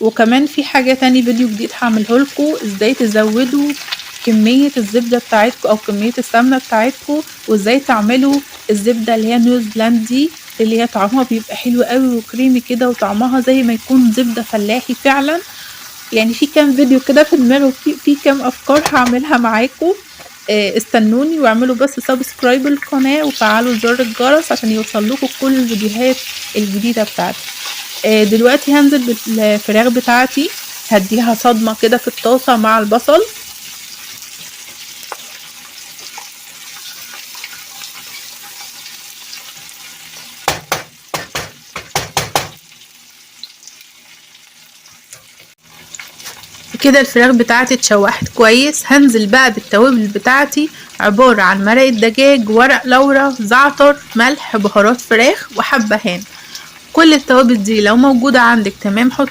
وكمان في حاجة تاني فيديو جديد هعمله لكم ازاي تزودوا كمية الزبدة بتاعتكم او كمية السمنة بتاعتكم، وازاي تعملوا الزبدة اللي هي نيوزيلاند دي اللي هي طعمها بيبقى حلو قوي وكريمي كده، وطعمها زي ما يكون زبدة فلاحي فعلا. يعني في كام فيديو كده في دماغي وفي كام افكار هعملها معاكم. استنوني واعملوا بس سبسكرايب للقناة وفعلوا زر الجرس عشان يوصل لكم كل الفيديوهات الجديدة بتاعتي. دلوقتي هنزل بالفراخ بتاعتي، هديها صدمة كده في الطاسة مع البصل. كده الفراخ بتاعتي اتشوحت كويس. هنزل بقى بالتوابل بتاعتي، عبارة عن مرقة دجاج، ورق لورا، زعتر، ملح، بهارات فراخ، وحبهان. كل التوابل دي لو موجودة عندك تمام حط